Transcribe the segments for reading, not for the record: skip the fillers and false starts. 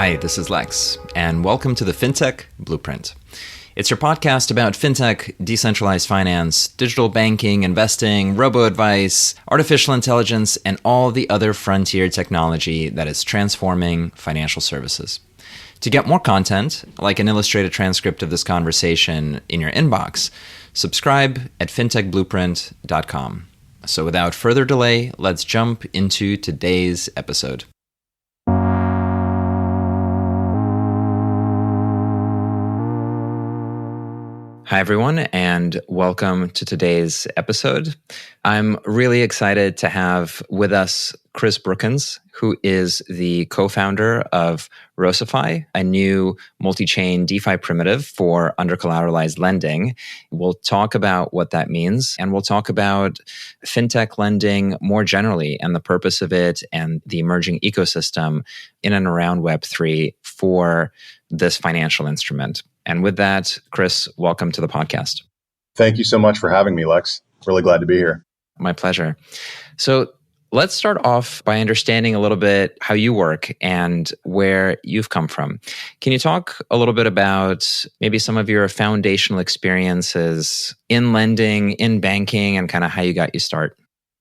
Hi, this is Lex, and welcome to the FinTech Blueprint. It's your podcast about fintech, decentralized finance, digital banking, investing, robo-advice, artificial intelligence, and all the other frontier technology that is transforming financial services. To get more content, like an illustrated transcript of this conversation in your inbox, subscribe at fintechblueprint.com. So without further delay, let's jump into today's episode. Hi, everyone, and welcome to today's episode. I'm really excited to have with us Chris Brookins, who is the co-founder of RociFi, a new multi-chain DeFi primitive for under-collateralized lending. We'll talk about what that means, and we'll talk about fintech lending more generally and the purpose of it and the emerging ecosystem in and around Web3 for this financial instrument. And with that, Chris, welcome to the podcast. Thank you so much for having me, Lex. Really glad to be here. My pleasure. So let's start off by understanding a little bit how you work and where you've come from. Can you talk a little bit about maybe some of your foundational experiences in lending, in banking, and kind of how you got your start?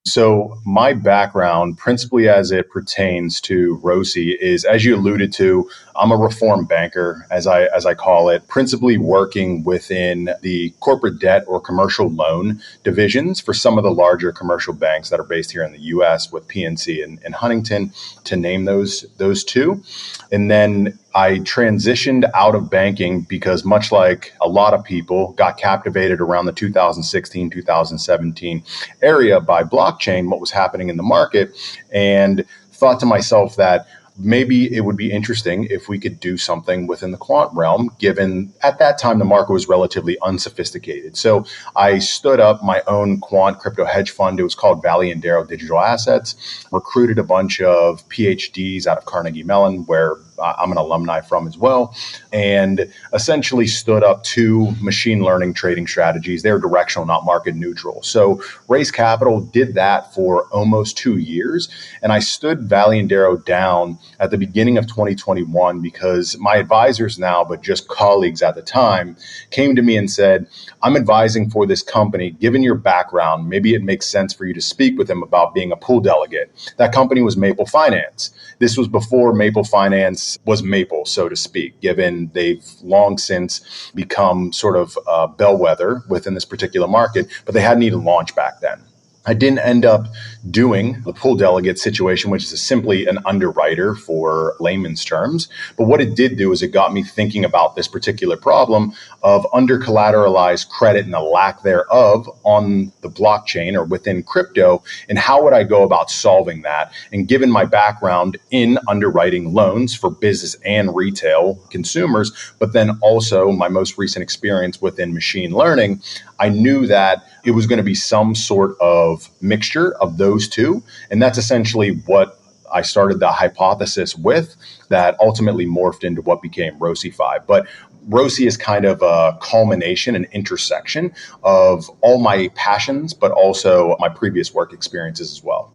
So my background, principally as it pertains to Roci, is, as you alluded to, I'm a reform banker, as I call it, principally working within the corporate debt or commercial loan divisions for some of the larger commercial banks that are based here in the U.S. with PNC and Huntington, to name those two. And then I transitioned out of banking because, much like a lot of people, got captivated around the 2016, 2017 area by blockchain, what was happening in the market, and thought to myself that maybe it would be interesting if we could do something within the quant realm, given at that time the market was relatively unsophisticated. So I stood up my own quant crypto hedge fund. It was called Valley and Darrow Digital Assets, recruited a bunch of PhDs out of Carnegie Mellon, where I'm an alumni from as well, and essentially stood up two machine learning trading strategies. They're directional, not market neutral. So raised capital, did that for almost 2 years. And I stood Valley and Darrow down at the beginning of 2021 because my advisors now, but just colleagues at the time, came to me and said, I'm advising for this company. Given your background, maybe it makes sense for you to speak with them about being a pool delegate. That company was Maple Finance. This was before Maple Finance was Maple, so to speak, given they've long since become sort of a bellwether within this particular market, but they hadn't even launched back then. I didn't end up doing the pool delegate situation, which is simply an underwriter for layman's terms. But what it did do is it got me thinking about this particular problem of under-collateralized credit and the lack thereof on the blockchain or within crypto, and how would I go about solving that? And given my background in underwriting loans for business and retail consumers, but then also my most recent experience within machine learning, I knew that it was going to be some sort of mixture of those two. And that's essentially what I started the hypothesis with, that ultimately morphed into what became RociFi. But Roci is kind of a culmination, an intersection of all my passions, but also my previous work experiences as well.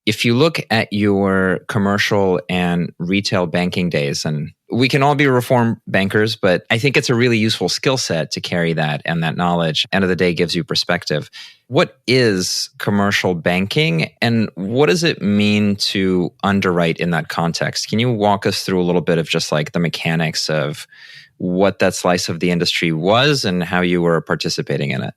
If you look at your commercial and retail banking days, and we can all be reform bankers, but I think it's a really useful skill set to carry that, and that knowledge, end of the day, gives you perspective. What is commercial banking, and what does it mean to underwrite in that context? Can you walk us through a little bit of just like the mechanics of what that slice of the industry was and how you were participating in it?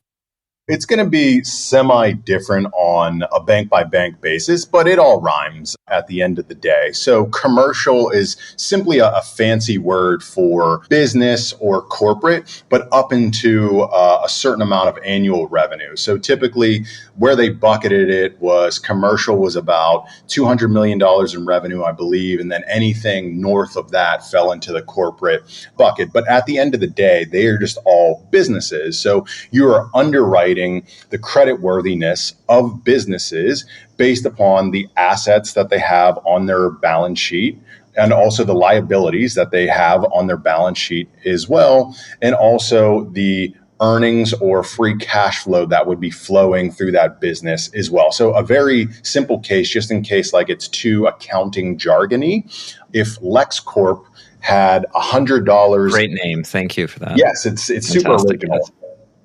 It's going to be semi-different on a bank-by-bank basis, but it all rhymes at the end of the day. So commercial is simply a fancy word for business or corporate, but up into a certain amount of annual revenue. So typically where they bucketed it was commercial was about $200 million in revenue, I believe, and then anything north of that fell into the corporate bucket. But at the end of the day, they are just all businesses. So you are underwriting the creditworthiness of businesses based upon the assets that they have on their balance sheet, and also the liabilities that they have on their balance sheet as well, and also the earnings or free cash flow that would be flowing through that business as well. So a very simple case, just in case like it's too accounting jargony, if LexCorp had $100. Great name. Thank you for that. Yes, it's super original. Yes.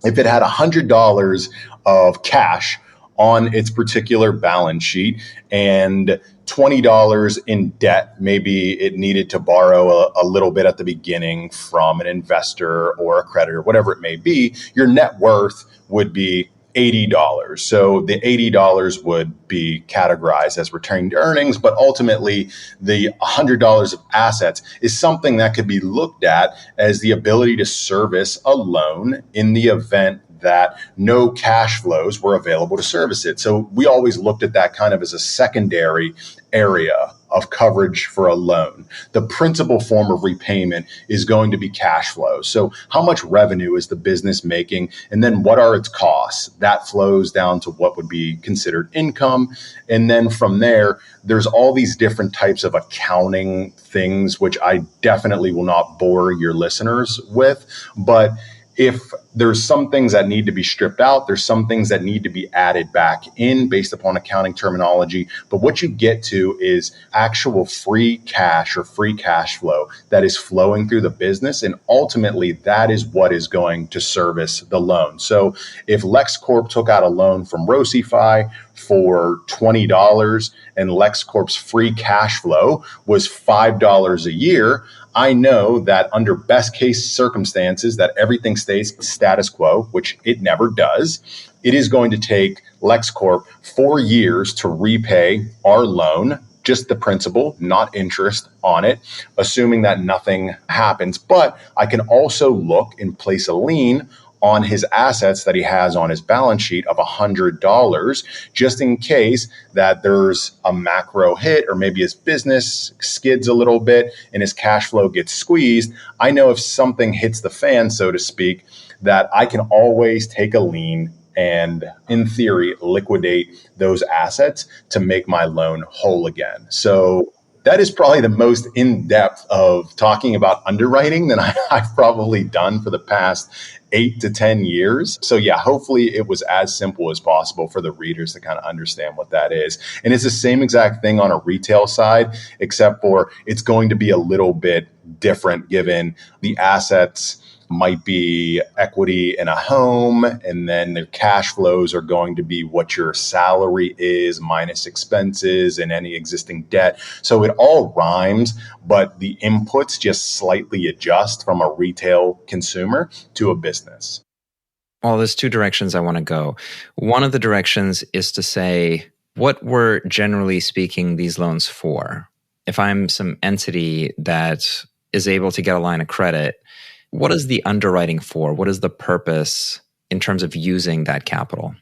If it had $100 of cash on its particular balance sheet and $20 in debt, maybe it needed to borrow a little bit at the beginning from an investor or a creditor, whatever it may be, your net worth would be $80. So the $80 would be categorized as retained earnings, but ultimately the $100 of assets is something that could be looked at as the ability to service a loan in the event that no cash flows were available to service it. So we always looked at that kind of as a secondary area of coverage for a loan. The principal form of repayment is going to be cash flow. So how much revenue is the business making? And then what are its costs? That flows down to what would be considered income. And then from there, there's all these different types of accounting things, which I definitely will not bore your listeners with. But if there's some things that need to be stripped out, there's some things that need to be added back in based upon accounting terminology. But what you get to is actual free cash or free cash flow that is flowing through the business. And ultimately, that is what is going to service the loan. So if LexCorp took out a loan from RociFi for $20 and LexCorp's free cash flow was $5 a year, I know that under best case circumstances that everything stays status quo, which it never does. It is going to take LexCorp 4 years to repay our loan, just the principal, not interest on it, assuming that nothing happens. But I can also look and place a lien on his assets that he has on his balance sheet of $100, just in case that there's a macro hit or maybe his business skids a little bit and his cash flow gets squeezed. I know if something hits the fan, so to speak, that I can always take a lien and in theory, liquidate those assets to make my loan whole again. So that is probably the most in-depth of talking about underwriting than I've probably done for the past 8 to 10 years. So yeah, hopefully it was as simple as possible for the readers to kind of understand what that is. And it's the same exact thing on a retail side, except for it's going to be a little bit different given the assets might be equity in a home, and then the cash flows are going to be what your salary is minus expenses and any existing debt. So it all rhymes, but the inputs just slightly adjust from a retail consumer to a business. Well, there's two directions I want to go. One of the directions is to say, what were generally speaking these loans for? If I'm some entity that is able to get a line of credit, what is the underwriting for? What is the purpose in terms of using that capital?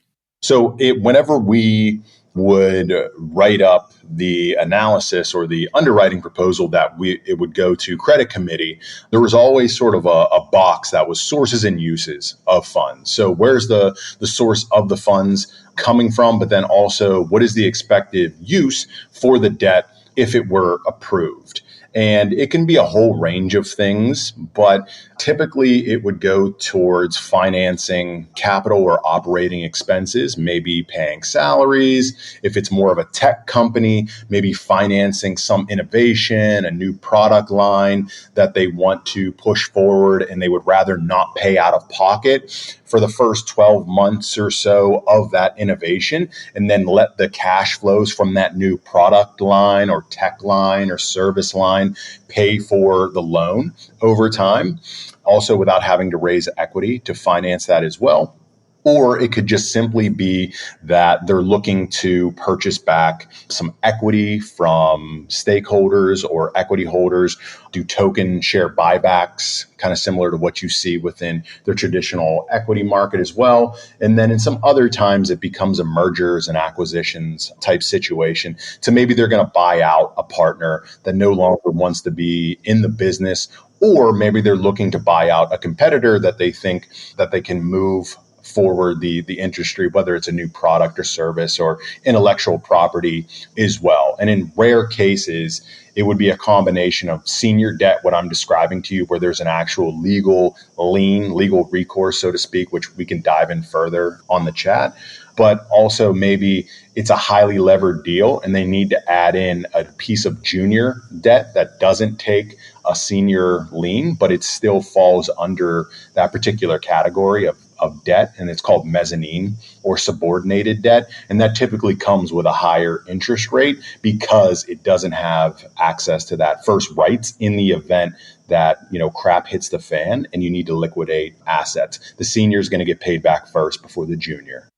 So whenever we would write up the analysis or the underwriting proposal that it would go to credit committee, there was always sort of a box that was sources and uses of funds. So where's the source of the funds coming from, but then also what is the expected use for the debt if it were approved? And it can be a whole range of things, but typically it would go towards financing capital or operating expenses, maybe paying salaries. If it's more of a tech company, maybe financing some innovation, a new product line that they want to push forward and they would rather not pay out of pocket for the first 12 months or so of that innovation, and then let the cash flows from that new product line or tech line or service line pay for the loan over time, also without having to raise equity to finance that as well. Or it could just simply be that they're looking to purchase back some equity from stakeholders or equity holders, do token share buybacks, kind of similar to what you see within the traditional equity market as well. And then in some other times, it becomes a mergers and acquisitions type situation. So maybe they're going to buy out a partner that no longer wants to be in the business, or maybe they're looking to buy out a competitor that they think that they can move forward the industry, whether it's a new product or service or intellectual property as well. And in rare cases, it would be a combination of senior debt, what I'm describing to you, where there's an actual legal lien, legal recourse, so to speak, which we can dive in further on the chat. But also maybe it's a highly levered deal and they need to add in a piece of junior debt that doesn't take a senior lien, but it still falls under that particular category of debt. And it's called mezzanine or subordinated debt. And that typically comes with a higher interest rate because it doesn't have access to that first rights in the event that, crap hits the fan and you need to liquidate assets. The senior is going to get paid back first before the junior.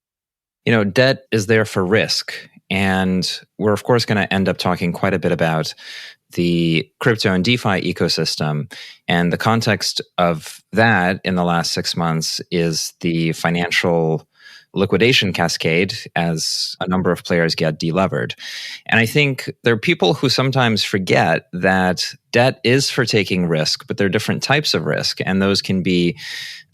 Debt is there for risk. And we're, of course, going to end up talking quite a bit about the crypto and DeFi ecosystem. And the context of that in the last 6 months is the financial liquidation cascade as a number of players get delevered. And I think there are people who sometimes forget that debt is for taking risk, but there are different types of risk. And those can be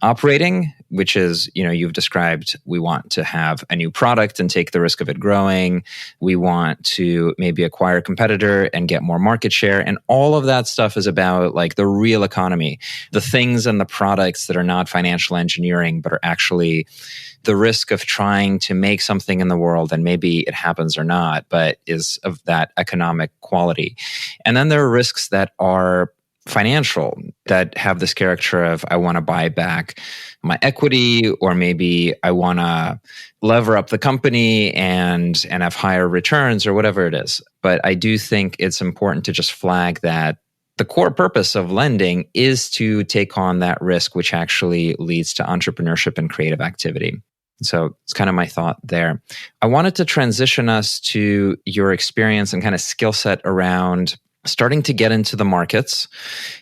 operating, which is, you've described, we want to have a new product and take the risk of it growing. We want to maybe acquire a competitor and get more market share. And all of that stuff is about like the real economy, the things and the products that are not financial engineering, but are actually the risk of trying to make something in the world, and maybe it happens or not, but is of that economic quality. And then there are risks that are financial, that have this character of, I want to buy back my equity, or maybe I want to lever up the company and have higher returns, or whatever it is. But I do think it's important to just flag that the core purpose of lending is to take on that risk, which actually leads to entrepreneurship and creative activity. So it's kind of my thought there. I wanted to transition us to your experience and kind of skill set around starting to get into the markets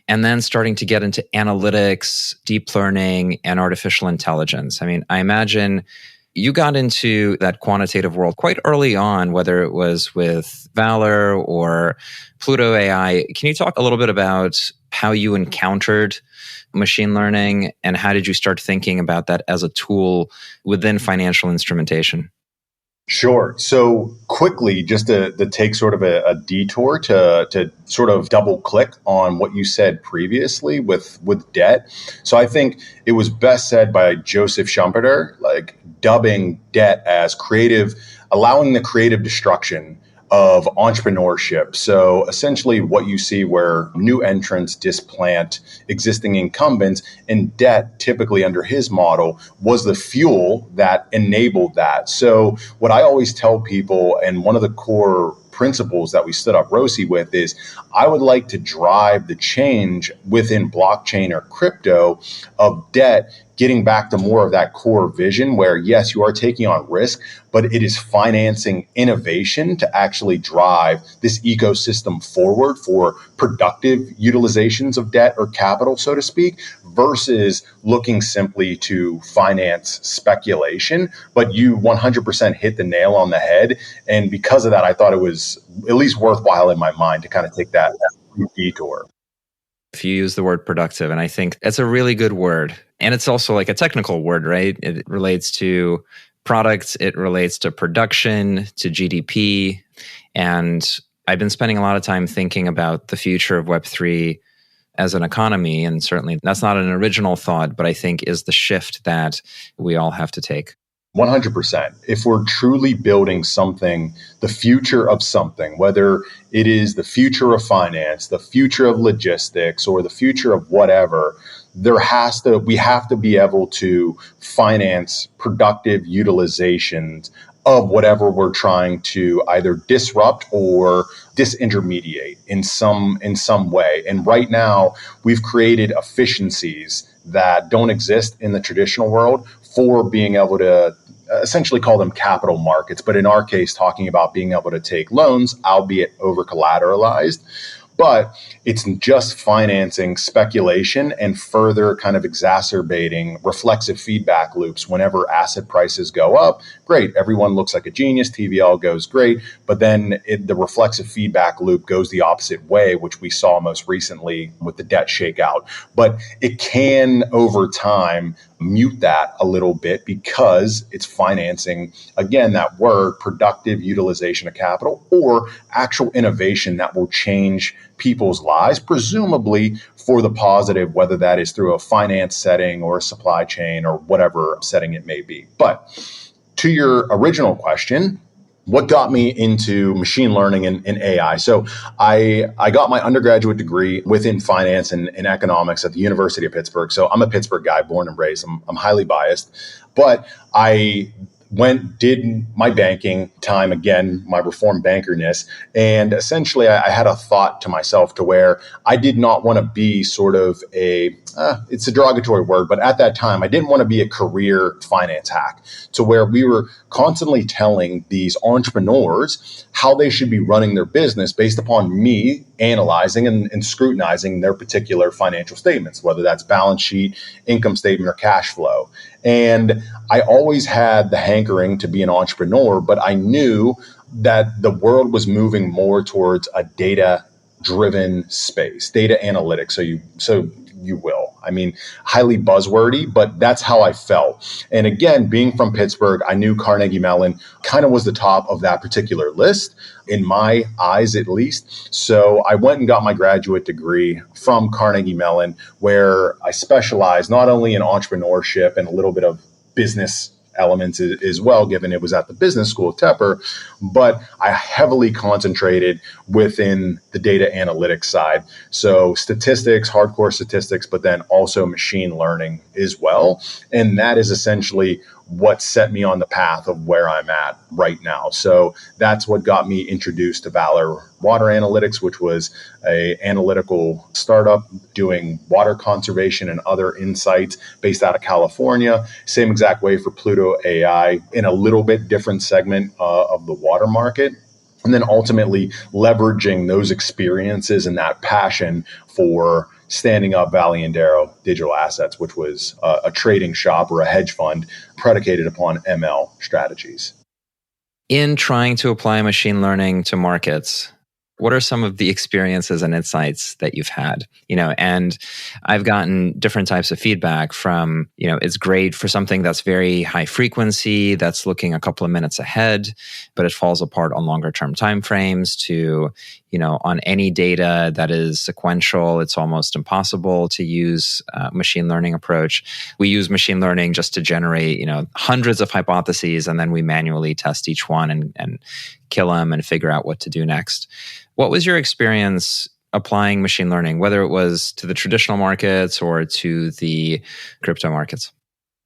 and then starting to get into analytics, deep learning, and artificial intelligence. I mean, I imagine you got into that quantitative world quite early on, whether it was with Valor or Pluto AI. Can you talk a little bit about how you encountered machine learning and how did you start thinking about that as a tool within financial instrumentation? Sure. So quickly, just to take sort of a detour to sort of double click on what you said previously with debt. So I think it was best said by Joseph Schumpeter, like dubbing debt as creative, allowing the creative destruction of entrepreneurship. So essentially what you see where new entrants displant existing incumbents, and debt typically under his model was the fuel that enabled that. So what I always tell people, and one of the core principles that we stood up RociFi with, is I would like to drive the change within blockchain or crypto of debt, getting back to more of that core vision where, yes, you are taking on risk, but it is financing innovation to actually drive this ecosystem forward for productive utilizations of debt or capital, so to speak, versus looking simply to finance speculation. But you 100% hit the nail on the head. And because of that, I thought it was at least worthwhile in my mind to kind of take that detour. If you use the word productive, and I think that's a really good word. And it's also like a technical word, right? It relates to products, it relates to production, to GDP. And I've been spending a lot of time thinking about the future of Web3 as an economy. And certainly that's not an original thought, but I think is the shift that we all have to take. 100%. If we're truly building something, the future of something, whether it is the future of finance, the future of logistics, or the future of whatever, we have to be able to finance productive utilizations of whatever we're trying to either disrupt or disintermediate in some way. And right now, we've created efficiencies that don't exist in the traditional world for being able to essentially call them capital markets. But in our case, talking about being able to take loans, albeit over collateralized. But it's just financing speculation and further kind of exacerbating reflexive feedback loops. Whenever asset prices go up, great, everyone looks like a genius, TVL goes great, but then the reflexive feedback loop goes the opposite way, which we saw most recently with the debt shakeout. But it can, over time, mute that a little bit because it's financing, again, that word, productive utilization of capital or actual innovation that will change people's lives, presumably for the positive, whether that is through a finance setting or a supply chain or whatever setting it may be. But to your original question, what got me into machine learning and AI? So I got my undergraduate degree within finance and economics at the University of Pittsburgh. So I'm a Pittsburgh guy, born and raised. I'm highly biased, but I did my banking time, again, my reformed bankerness. And essentially I had a thought to myself to where I did not want to be sort of it's a derogatory word, but at that time, I didn't want to be a career finance hack, to where we were constantly telling these entrepreneurs how they should be running their business based upon me analyzing and scrutinizing their particular financial statements, whether that's balance sheet, income statement, or cash flow. And I always had the hankering to be an entrepreneur, but I knew that the world was moving more towards a data-driven space, data analytics. So you will. I mean, highly buzzwordy, but that's how I felt. And again, being from Pittsburgh, I knew Carnegie Mellon kind of was the top of that particular list, in my eyes at least. So I went and got my graduate degree from Carnegie Mellon, where I specialized not only in entrepreneurship and a little bit of business elements as well, given it was at the business school of Tepper, but I heavily concentrated within the data analytics side. So statistics, hardcore statistics, but then also machine learning as well. And that is essentially what set me on the path of where I'm at right now. So that's what got me introduced to Valor Water Analytics, which was an analytical startup doing water conservation and other insights based out of California. Same exact way for Pluto AI, in a little bit different segment of the water market. And then ultimately leveraging those experiences and that passion for standing up Valley and Darrow Digital Assets, which was a trading shop or a hedge fund predicated upon ML strategies. In trying to apply machine learning to markets, what are some of the experiences and insights that you've had? And I've gotten different types of feedback from, it's great for something that's very high frequency, that's looking a couple of minutes ahead, but it falls apart on longer term timeframes, to, on any data that is sequential, it's almost impossible to use a machine learning approach. We use machine learning just to generate, hundreds of hypotheses, and then we manually test each one and kill them and figure out what to do next. What was your experience applying machine learning, whether it was to the traditional markets or to the crypto markets?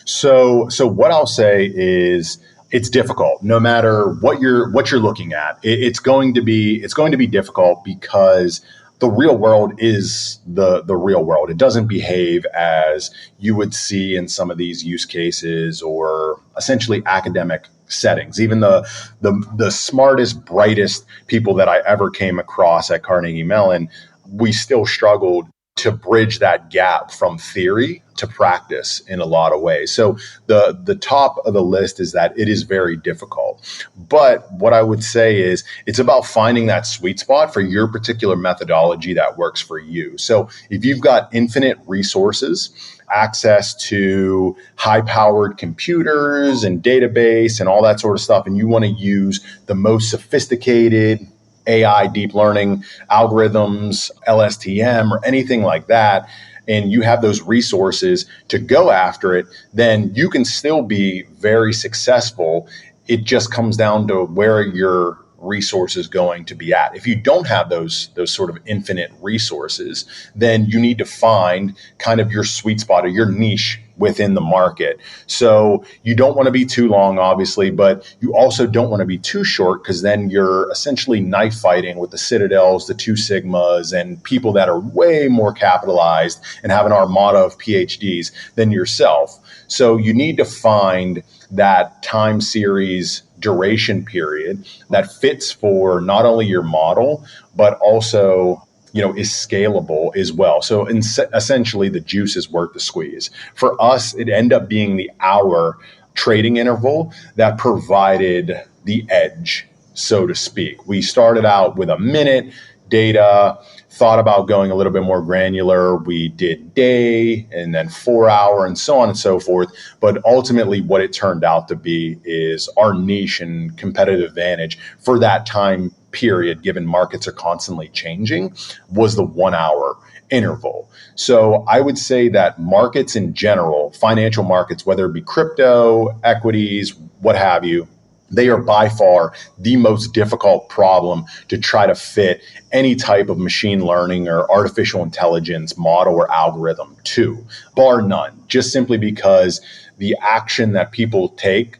So what I'll say is it's difficult. No matter what you're looking at, it's going to be difficult because the real world is the real world. It doesn't behave as you would see in some of these use cases or essentially academic settings. Even the smartest, brightest people that I ever came across at Carnegie Mellon, we still struggled to bridge that gap from theory to practice in a lot of ways. So the top of the list is that it is very difficult. But what I would say is it's about finding that sweet spot for your particular methodology that works for you. So if you've got infinite resources, access to high-powered computers and database and all that sort of stuff, and you want to use the most sophisticated AI deep learning algorithms, LSTM, or anything like that, and you have those resources to go after it, then you can still be very successful. It just comes down to where your resources going to be at. If you don't have those sort of infinite resources, then you need to find kind of your sweet spot or your niche within the market. So you don't want to be too long, obviously, but you also don't want to be too short, because then you're essentially knife fighting with the Citadels, the Two Sigmas, and people that are way more capitalized and have an armada of PhDs than yourself. So you need to find that time series duration period that fits for not only your model, but also is scalable as well. So essentially the juice is worth the squeeze. For us, it ended up being the hour trading interval that provided the edge, so to speak. We started out with a minute, data, thought about going a little bit more granular. We did day and then 4 hour and so on and so forth. But ultimately what it turned out to be is our niche and competitive advantage for that time period, given markets are constantly changing, was the 1 hour interval. So I would say that markets in general, financial markets, whether it be crypto, equities, what have you, they are by far the most difficult problem to try to fit any type of machine learning or artificial intelligence model or algorithm to, bar none, just simply because the action that people take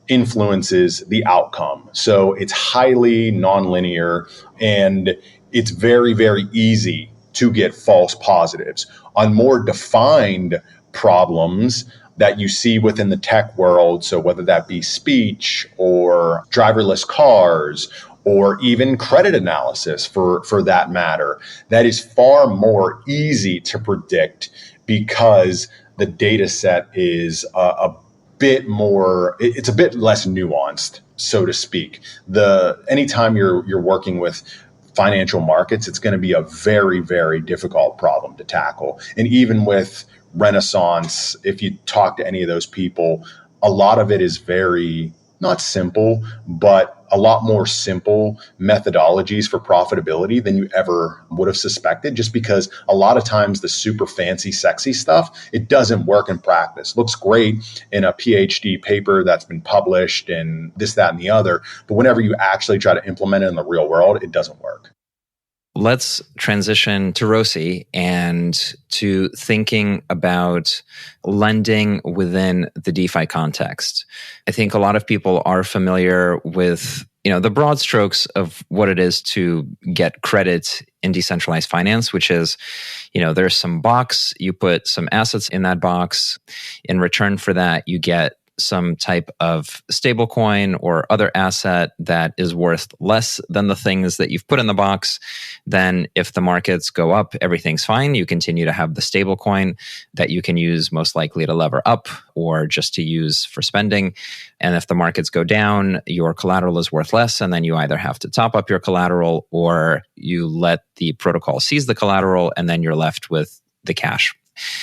influences the outcome. So it's highly nonlinear and it's very, very easy to get false positives. On more defined problems that you see within the tech world, so whether that be speech or driverless cars or even credit analysis for that matter, that is far more easy to predict because the data set is a bit more, it's a bit less nuanced, so to speak. Anytime you're working with financial markets, it's going to be a very, very difficult problem to tackle. And even with Renaissance, if you talk to any of those people, a lot of it is very, not simple, but a lot more simple methodologies for profitability than you ever would have suspected, just because a lot of times the super fancy, sexy stuff, it doesn't work in practice. Looks great in a PhD paper that's been published and this, that, and the other. But whenever you actually try to implement it in the real world, it doesn't work. Let's transition to Roci and to thinking about lending within the DeFi context. I think a lot of people are familiar with, the broad strokes of what it is to get credit in decentralized finance, which is, there's some box, you put some assets in that box. In return for that, you get some type of stablecoin or other asset that is worth less than the things that you've put in the box. Then if the markets go up, everything's fine. You continue to have the stablecoin that you can use most likely to lever up or just to use for spending. And if the markets go down, your collateral is worth less. And then you either have to top up your collateral or you let the protocol seize the collateral and then you're left with the cash.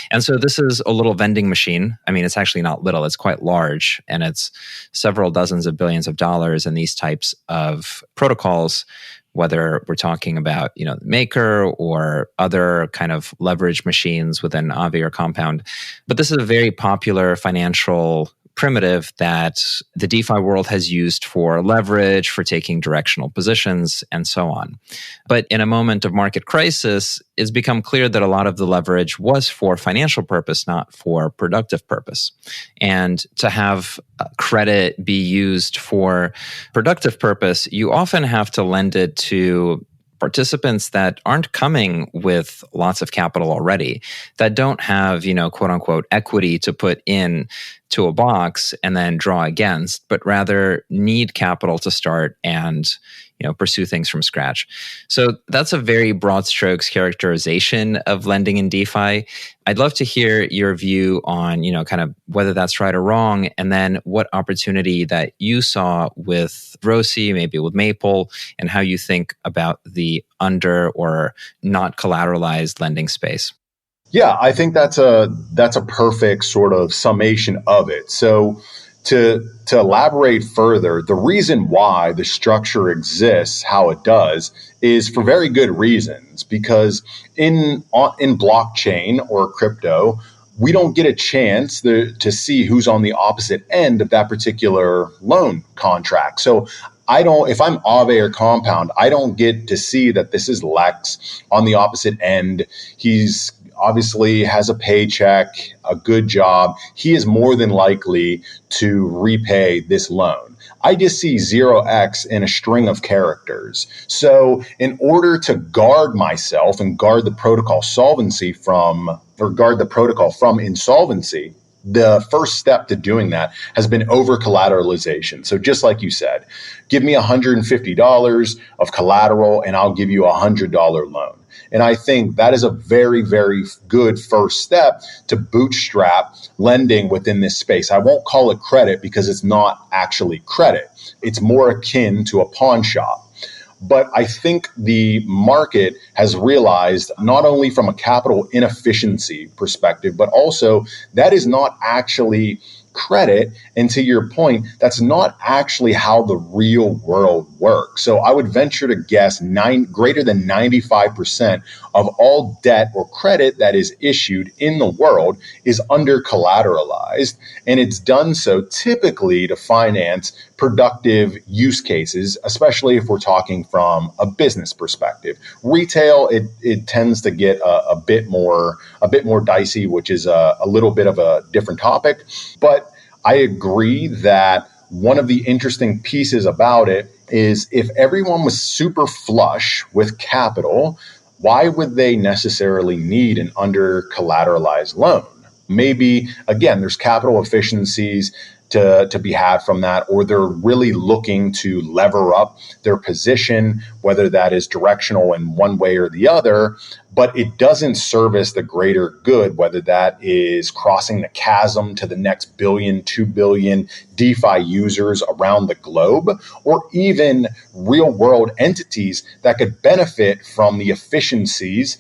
And so this is a little vending machine. I mean, it's actually not little, it's quite large. And it's several dozens of billions of dollars in these types of protocols, whether we're talking about, the Maker or other kind of leverage machines within Aave or Compound. But this is a very popular financial primitive that the DeFi world has used for leverage, for taking directional positions, and so on. But in a moment of market crisis, it's become clear that a lot of the leverage was for financial purpose, not for productive purpose. And to have credit be used for productive purpose, you often have to lend it to participants that aren't coming with lots of capital already, that don't have, quote unquote, equity to put in to a box and then draw against, but rather need capital to start and, pursue things from scratch. So that's a very broad strokes characterization of lending in DeFi. I'd love to hear your view on, kind of whether that's right or wrong, and then what opportunity that you saw with Roci, maybe with Maple, and how you think about the under or not collateralized lending space. Yeah, I think that's a perfect sort of summation of it. So to elaborate further, the reason why the structure exists how it does is for very good reasons, because in blockchain or crypto, we don't get a chance to see who's on the opposite end of that particular loan contract. So if I'm Aave or Compound, I don't get to see that this is Lex on the opposite end. He's obviously has a paycheck, a good job. He is more than likely to repay this loan. I just see 0x in a string of characters. So in order to guard myself and guard the protocol from insolvency, the first step to doing that has been over collateralization. So just like you said, give me $150 of collateral and I'll give you a $100 loan. And I think that is a very, very good first step to bootstrap lending within this space. I won't call it credit because it's not actually credit. It's more akin to a pawn shop. But I think the market has realized, not only from a capital inefficiency perspective, but also that is not actually credit. And to your point, that's not actually how the real world works. So I would venture to guess greater than 95% of all debt or credit that is issued in the world is under collateralized. And it's done so typically to finance productive use cases, especially if we're talking from a business perspective. Retail, it tends to get a bit more dicey, which is a little bit of a different topic. But I agree that one of the interesting pieces about it is, if everyone was super flush with capital, why would they necessarily need an under collateralized loan? Maybe, again, there's capital efficiencies to be had from that, or they're really looking to lever up their position, whether that is directional in one way or the other, but it doesn't service the greater good, whether that is crossing the chasm to the next billion, 2 billion DeFi users around the globe, or even real world entities that could benefit from the efficiencies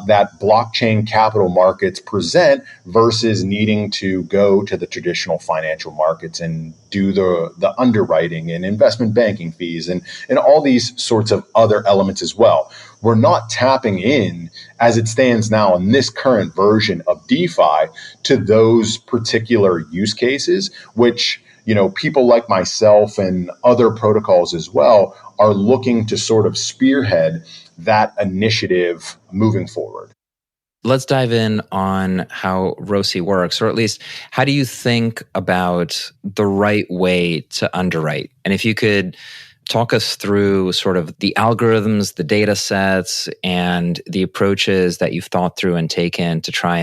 that blockchain capital markets present, versus needing to go to the traditional financial markets and do the underwriting and investment banking fees and all these sorts of other elements as well. We're not tapping in, as it stands now in this current version of DeFi, to those particular use cases, which, you know, people like myself and other protocols as well are looking to sort of spearhead that initiative moving forward. Let's dive in on how Roci works, or at least how do you think about the right way to underwrite? And if you could talk us through sort of the algorithms, the data sets, and the approaches that you've thought through and taken to try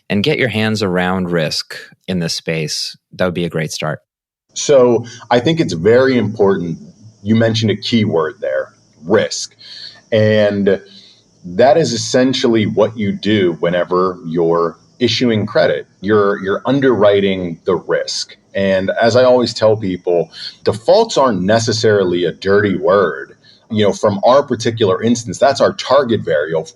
and get your hands around risk in this space, that would be a great start. So I think it's very important. You mentioned a key word there, risk. And that is essentially what you do whenever you're issuing credit. You're underwriting the risk. And as I always tell people, defaults aren't necessarily a dirty word. You know, from our particular instance, that's our target variable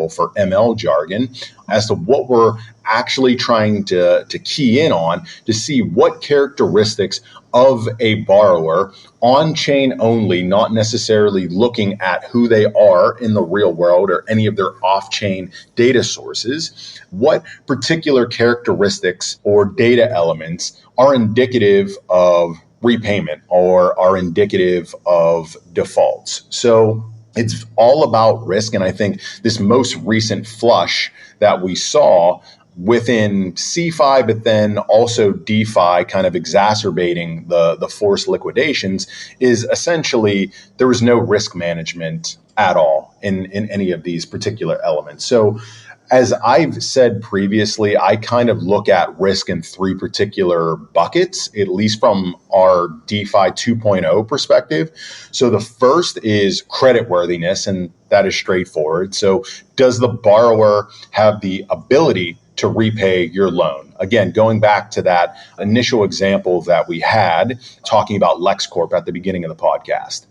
for ML jargon, as to what we're actually trying to key in on to see what characteristics of a borrower on chain only, not necessarily looking at who they are in the real world or any of their off chain data sources, what particular characteristics or data elements are indicative of repayment or are indicative of defaults. So it's all about risk. And I think this most recent flush that we saw within CeFi, but then also DeFi kind of exacerbating the forced liquidations, is essentially there was no risk management at all in any of these particular elements. So as I've said previously, I kind of look at risk in three particular buckets, at least from our DeFi 2.0 perspective. So the first is creditworthiness, and that is straightforward. So does the borrower have the ability to repay your loan? Again, going back to that initial example that we had talking about LexCorp at the beginning of the podcast.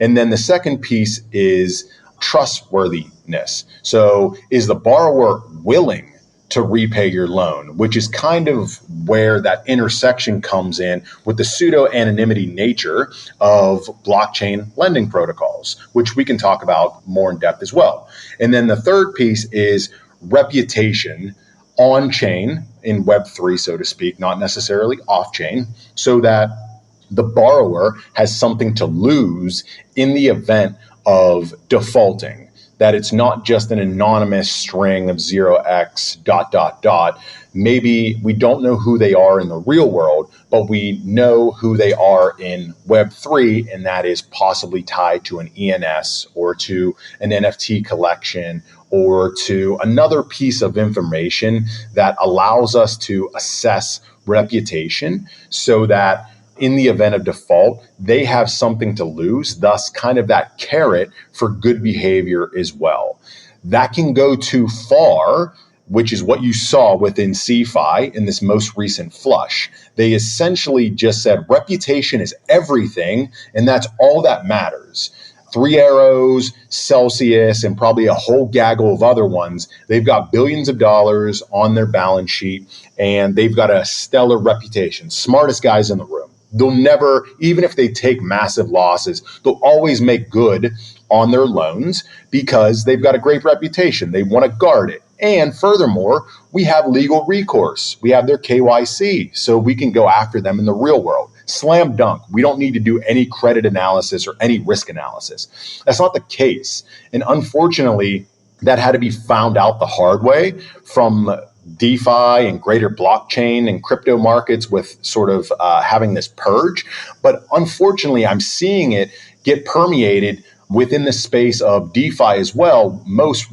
And then the second piece is trustworthiness. So is the borrower willing to repay your loan, which is kind of where that intersection comes in with the pseudo-anonymity nature of blockchain lending protocols, which we can talk about more in depth as well. And then the third piece is reputation on chain in Web3, so to speak, not necessarily off chain, so that the borrower has something to lose in the event of defaulting, that it's not just an anonymous string of 0x ... Maybe we don't know who they are in the real world, but we know who they are in Web3, and that is possibly tied to an ENS or to an NFT collection or to another piece of information that allows us to assess reputation, so that in the event of default, they have something to lose, thus kind of that carrot for good behavior as well. That can go too far which is what you saw within CeFi in this most recent flush. They essentially just said reputation is everything, and that's all that matters. Three Arrows, Celsius, and probably a whole gaggle of other ones. They've got billions of dollars on their balance sheet, and they've got a stellar reputation. Smartest guys in the room. They'll never, even if they take massive losses, they'll always make good on their loans because they've got a great reputation. They want to guard it. And furthermore, we have legal recourse. We have their KYC, so we can go after them in the real world. Slam dunk. We don't need to do any credit analysis or any risk analysis. That's not the case. And unfortunately, that had to be found out the hard way from DeFi and greater blockchain and crypto markets with sort of having this purge. But unfortunately, I'm seeing it get permeated within the space of DeFi as well,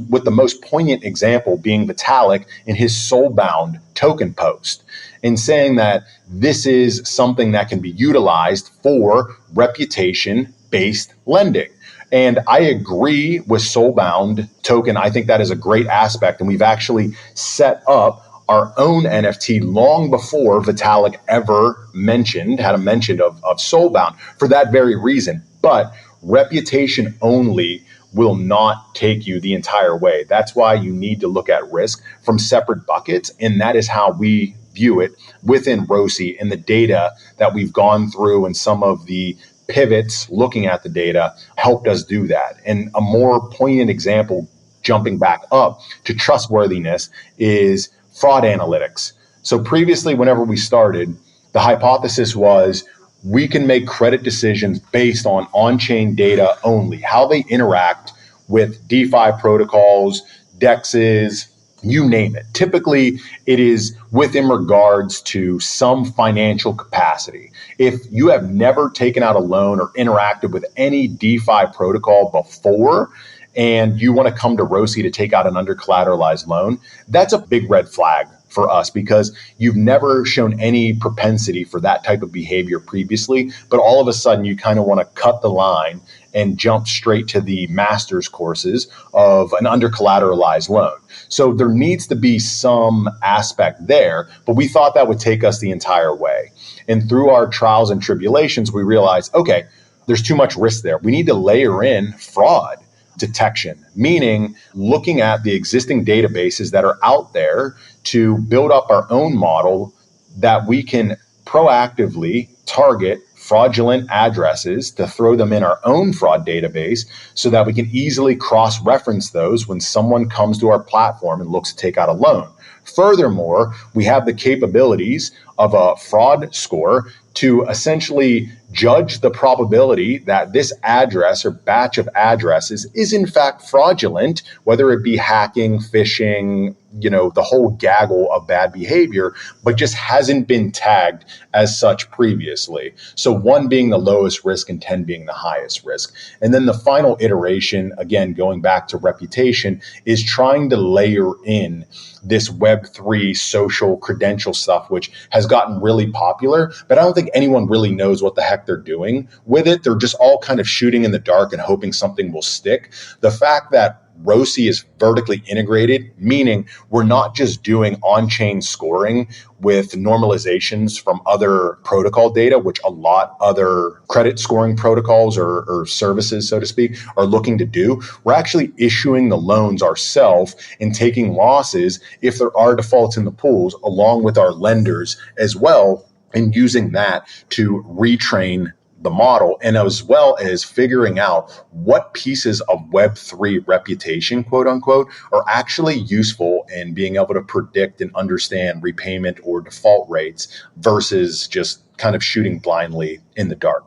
with the most poignant example being Vitalik in his soulbound token post, and saying that this is something that can be utilized for reputation-based lending. And I agree with soulbound token. I think that is a great aspect. And we've actually set up our own NFT long before Vitalik ever had a mention of soulbound for that very reason. But reputation only will not take you the entire way. That's why you need to look at risk from separate buckets. And that is how we view it within Roci, and the data that we've gone through and some of the pivots looking at the data helped us do that. And a more poignant example, jumping back up to trustworthiness, is fraud analytics. So previously, whenever we started, the hypothesis was we can make credit decisions based on on-chain data only, how they interact with DeFi protocols, DEXs, you name it. Typically, it is within regards to some financial capacity. If you have never taken out a loan or interacted with any DeFi protocol before, and you want to come to Roci to take out an under-collateralized loan, that's a big red flag for us because you've never shown any propensity for that type of behavior previously, but all of a sudden you kind of want to cut the line and jump straight to the master's courses of an under-collateralized loan. So there needs to be some aspect there, but we thought that would take us the entire way. And through our trials and tribulations, we realized, okay, there's too much risk there. We need to layer in fraud detection, meaning looking at the existing databases that are out there to build up our own model that we can proactively target fraudulent addresses to throw them in our own fraud database so that we can easily cross-reference those when someone comes to our platform and looks to take out a loan. Furthermore, we have the capabilities of a fraud score to essentially judge the probability that this address or batch of addresses is in fact fraudulent, whether it be hacking, phishing, the whole gaggle of bad behavior, but just hasn't been tagged as such previously. So 1 being the lowest risk and 10 being the highest risk. And then the final iteration, again, going back to reputation, is trying to layer in this Web3 social credential stuff, which has gotten really popular, but I don't think anyone really knows what the heck they're doing with it. They're just all kind of shooting in the dark and hoping something will stick. The fact that Roci is vertically integrated, meaning we're not just doing on-chain scoring with normalizations from other protocol data, which a lot other credit scoring protocols or services, so to speak, are looking to do. We're actually issuing the loans ourselves and taking losses if there are defaults in the pools, along with our lenders as well, and using that to retrain the model, and as well as figuring out what pieces of Web3 reputation, quote unquote, are actually useful in being able to predict and understand repayment or default rates versus just kind of shooting blindly in the dark.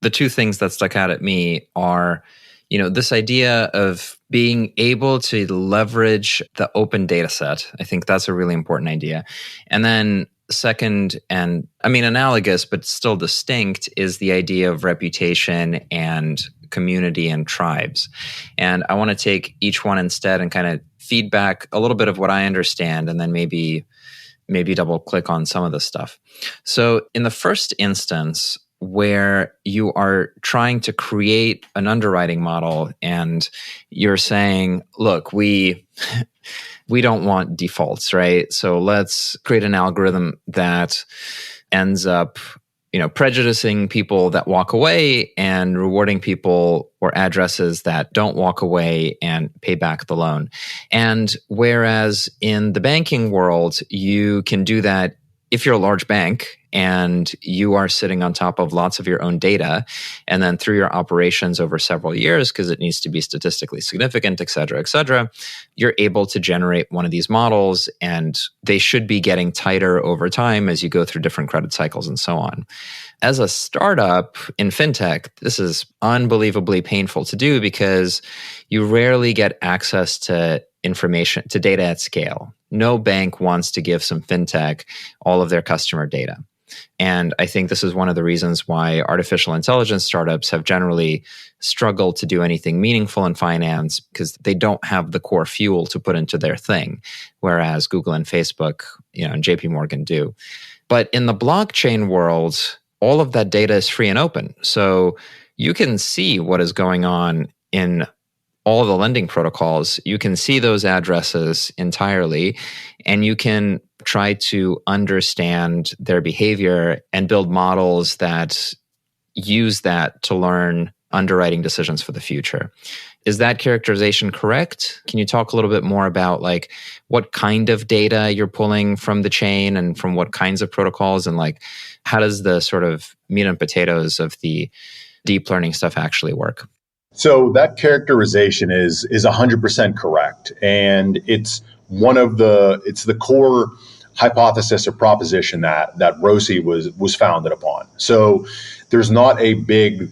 The two things that stuck out at me are, this idea of being able to leverage the open data set. I think that's a really important idea. And then second, and analogous, but still distinct, is the idea of reputation and community and tribes. And I want to take each one instead and kind of feedback a little bit of what I understand, and then maybe double click on some of the stuff. So in the first instance, where you are trying to create an underwriting model and you're saying, look, we we don't want defaults, right? So let's create an algorithm that ends up, prejudicing people that walk away and rewarding people or addresses that don't walk away and pay back the loan. And whereas in the banking world, you can do that if you're a large bank and you are sitting on top of lots of your own data, and then through your operations over several years, because it needs to be statistically significant, et cetera, you're able to generate one of these models, and they should be getting tighter over time as you go through different credit cycles and so on. As a startup in fintech, this is unbelievably painful to do because you rarely get access to information, to data at scale. No bank wants to give some fintech all of their customer data. And I think this is one of the reasons why artificial intelligence startups have generally struggled to do anything meaningful in finance, because they don't have the core fuel to put into their thing, whereas Google and Facebook, and JP Morgan do. But in the blockchain world, all of that data is free and open. So you can see what is going on in all the lending protocols. You can see those addresses entirely, and you can try to understand their behavior and build models that use that to learn underwriting decisions for the future. Is that characterization correct? Can you talk a little bit more about what kind of data you're pulling from the chain and from what kinds of protocols, and how does the sort of meat and potatoes of the deep learning stuff actually work? So that characterization is 100% correct. And it's the core hypothesis or proposition that Roci was founded upon. So there's not a big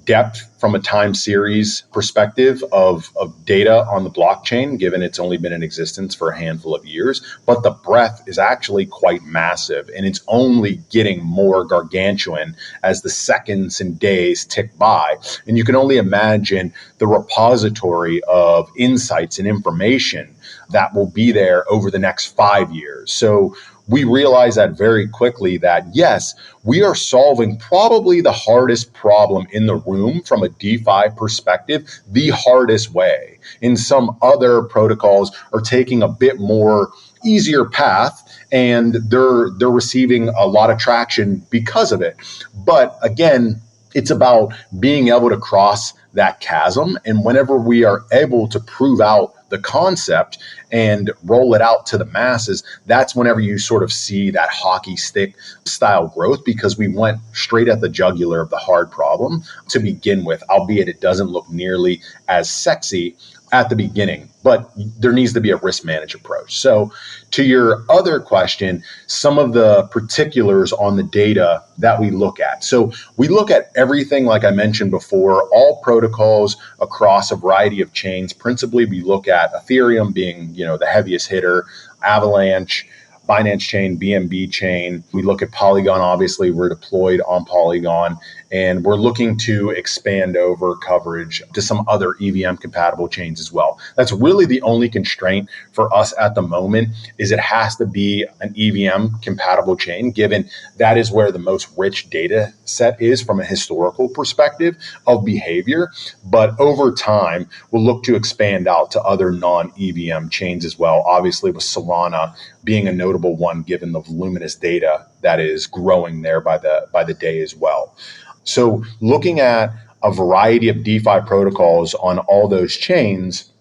depth from a time series perspective of data on the blockchain, given it's only been in existence for a handful of years, but the breadth is actually quite massive, and it's only getting more gargantuan as the seconds and days tick by. And you can only imagine the repository of insights and information that will be there over the next 5 years. So we realize that very quickly that, yes, we are solving probably the hardest problem in the room from a DeFi perspective, the hardest way. And some other protocols are taking a bit more easier path, and they're receiving a lot of traction because of it. But again, it's about being able to cross that chasm. And whenever we are able to prove out the concept and roll it out to the masses, that's whenever you sort of see that hockey stick style growth, because we went straight at the jugular of the hard problem to begin with, albeit it doesn't look nearly as sexy at the beginning, but there needs to be a risk managed approach. So to your other question, some of the particulars on the data that we look at. So we look at everything, like I mentioned before, all protocols across a variety of chains. Principally, we look at Ethereum being, the heaviest hitter, Avalanche, Binance Chain, BNB Chain. We look at Polygon. Obviously, we're deployed on Polygon, and we're looking to expand over coverage to some other EVM compatible chains as well. That's really the only constraint for us at the moment, is it has to be an EVM compatible chain, given that is where the most rich data set is from a historical perspective of behavior. But over time, we'll look to expand out to other non-EVM chains as well, obviously with Solana being a notable one, given the voluminous data that is growing there by the day as well. So looking at a variety of DeFi protocols on all those chains,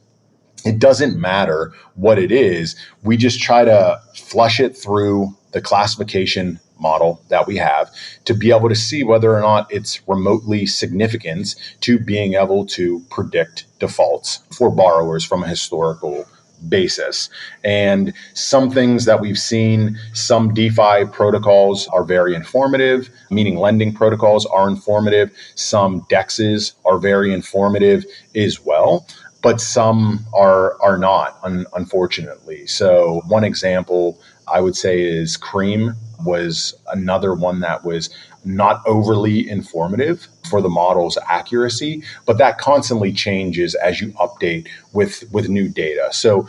it doesn't matter what it is. We just try to flush it through the classification model that we have to be able to see whether or not it's remotely significant to being able to predict defaults for borrowers from a historical basis. And some things that we've seen, some DeFi protocols are very informative, meaning lending protocols are informative. Some DEXs are very informative as well, but some are not, unfortunately. So one example I would say is Cream was another one that was not overly informative for the model's accuracy, but that constantly changes as you update with new data. So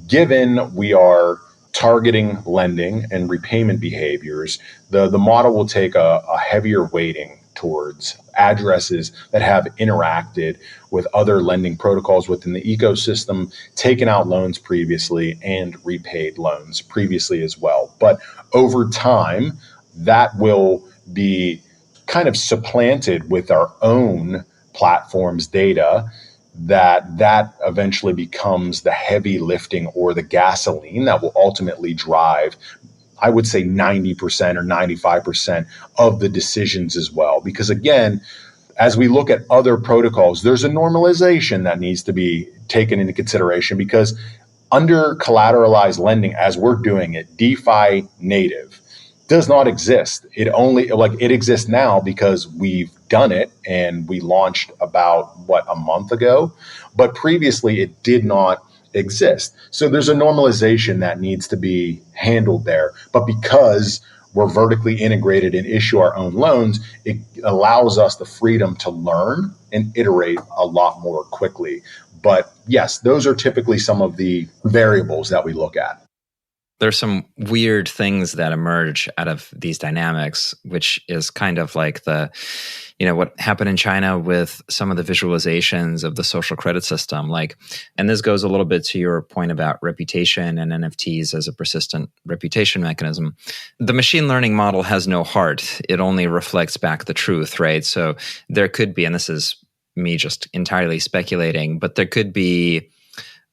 given we are targeting lending and repayment behaviors, the model will take a heavier weighting towards addresses that have interacted with other lending protocols within the ecosystem, taken out loans previously, and repaid loans previously as well. But over time, that will be kind of supplanted with our own platform's data, that eventually becomes the heavy lifting or the gasoline that will ultimately drive, I would say, 90% or 95% of the decisions as well. Because again, as we look at other protocols, there's a normalization that needs to be taken into consideration, because under collateralized lending, as we're doing it, DeFi native does not exist. It exists now because we've done it and we launched about a month ago, but previously it did not exist. So there's a normalization that needs to be handled there. But because we're vertically integrated and issue our own loans, it allows us the freedom to learn and iterate a lot more quickly. But yes, those are typically some of the variables that we look at. There's some weird things that emerge out of these dynamics, which is kind of like what happened in China with some of the visualizations of the social credit system. And this goes a little bit to your point about reputation and NFTs as a persistent reputation mechanism. The machine learning model has no heart. It only reflects back the truth, right? So there could be, and this is me just entirely speculating, but there could be,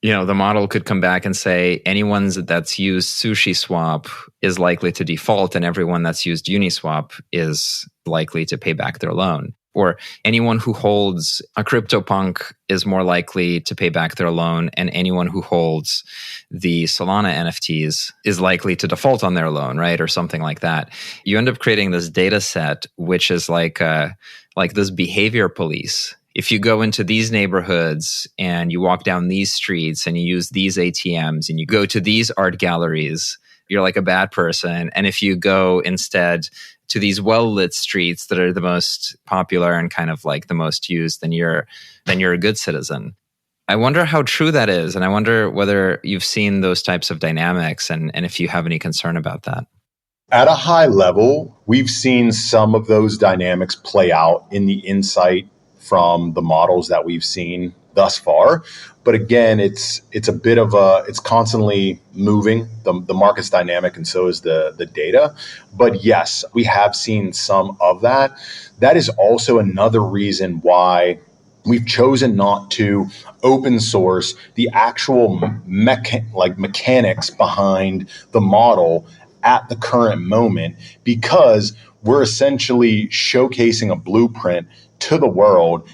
the model could come back and say anyone that's used SushiSwap is likely to default, and everyone that's used Uniswap is likely to pay back their loan. Or anyone who holds a CryptoPunk is more likely to pay back their loan, and anyone who holds the Solana NFTs is likely to default on their loan, right? Or something like that. You end up creating this data set, which is like this behavior police. If you go into these neighborhoods and you walk down these streets and you use these ATMs and you go to these art galleries, you're like a bad person. And if you go instead to these well-lit streets that are the most popular and kind of like the most used, then you're a good citizen. I wonder how true that is. And I wonder whether you've seen those types of dynamics and if you have any concern about that. At a high level, we've seen some of those dynamics play out in the insight from the models that we've seen thus far. But again, it's constantly moving. The market's dynamic, and so is the data. But yes, we have seen some of that. That is also another reason why we've chosen not to open source the actual mechanics behind the model at the current moment, because we're essentially showcasing a blueprint to the world,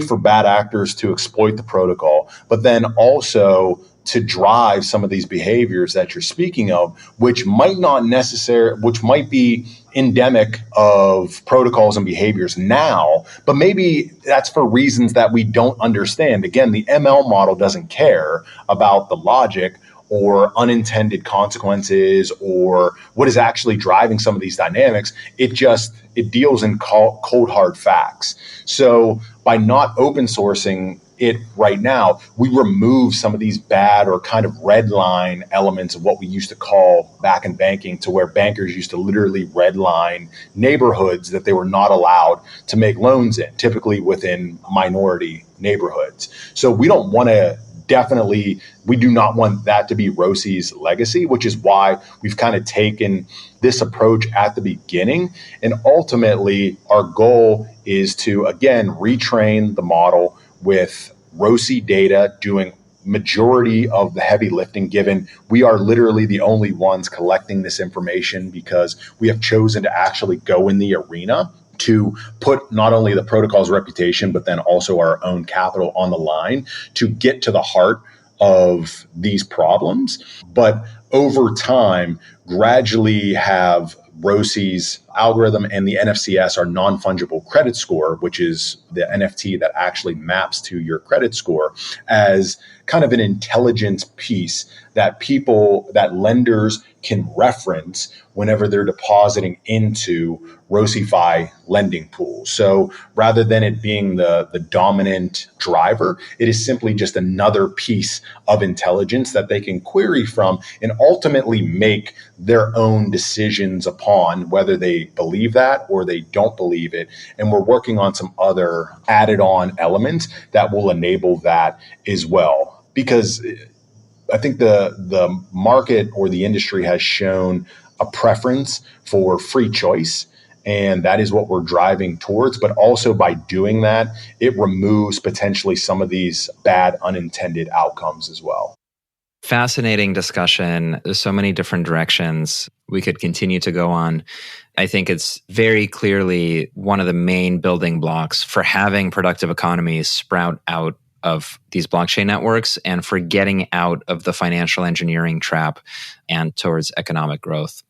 for bad actors to exploit the protocol, but then also to drive some of these behaviors that you're speaking of, which might be endemic of protocols and behaviors now, but maybe that's for reasons that we don't understand. Again, the ML model doesn't care about the logic or unintended consequences or what is actually driving some of these dynamics. It deals in cold hard facts. So by not open sourcing it right now, we remove some of these bad or kind of red line elements of what we used to call back in banking, to where bankers used to literally red line neighborhoods that they were not allowed to make loans in, typically within minority neighborhoods. So we do not want that to be RociFi's legacy, which is why we've kind of taken this approach at the beginning. And ultimately, our goal is to, again, retrain the model with RociFi data doing majority of the heavy lifting, given we are literally the only ones collecting this information, because we have chosen to actually go in the arena to put not only the protocol's reputation, but then also our own capital on the line to get to the heart of these problems. But over time, gradually have RociFi's algorithm and the NFCS, our non-fungible credit score, which is the NFT that actually maps to your credit score, as kind of an intelligence piece that lenders can reference whenever they're depositing into RociFi lending pools. So rather than it being the dominant driver, it is simply just another piece of intelligence that they can query from and ultimately make their own decisions upon whether they believe that or they don't believe it. And we're working on some other added on elements that will enable that as well. Because I think the market or the industry has shown a preference for free choice. And that is what we're driving towards. But also by doing that, it removes potentially some of these bad unintended outcomes as well. Fascinating discussion. There's so many different directions we could continue to go on. I think it's very clearly one of the main building blocks for having productive economies sprout out of these blockchain networks and for getting out of the financial engineering trap and towards economic growth.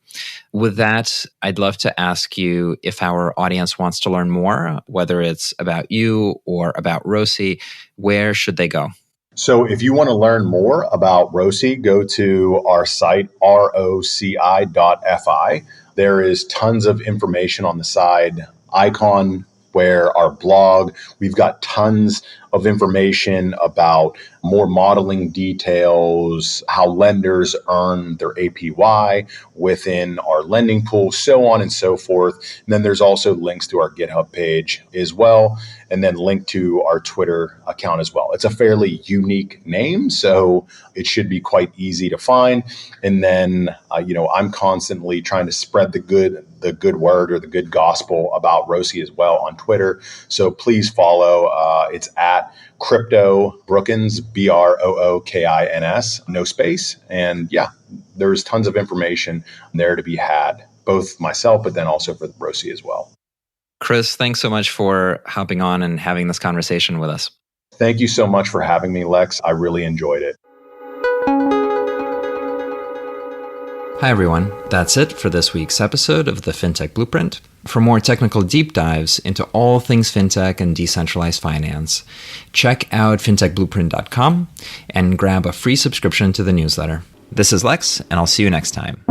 With that, I'd love to ask you if our audience wants to learn more, whether it's about you or about Roci, where should they go? So if you want to learn more about Roci, go to our site, roci.fi. There is tons of information on the side icon where our blog, we've got tons of information about more modeling details, how lenders earn their APY within our lending pool, so on and so forth. And then there's also links to our GitHub page as well, and then link to our Twitter account as well. It's a fairly unique name, so it should be quite easy to find. And then, I'm constantly trying to spread the good word or the good gospel about Roci as well on Twitter. So please follow. It's at Crypto Brookins, Brookins, no space. And yeah, there's tons of information there to be had, both myself, but then also for Roci as well. Chris, thanks so much for hopping on and having this conversation with us. Thank you so much for having me, Lex. I really enjoyed it. Hi, everyone. That's it for this week's episode of the FinTech Blueprint. For more technical deep dives into all things fintech and decentralized finance, check out fintechblueprint.com and grab a free subscription to the newsletter. This is Lex, and I'll see you next time.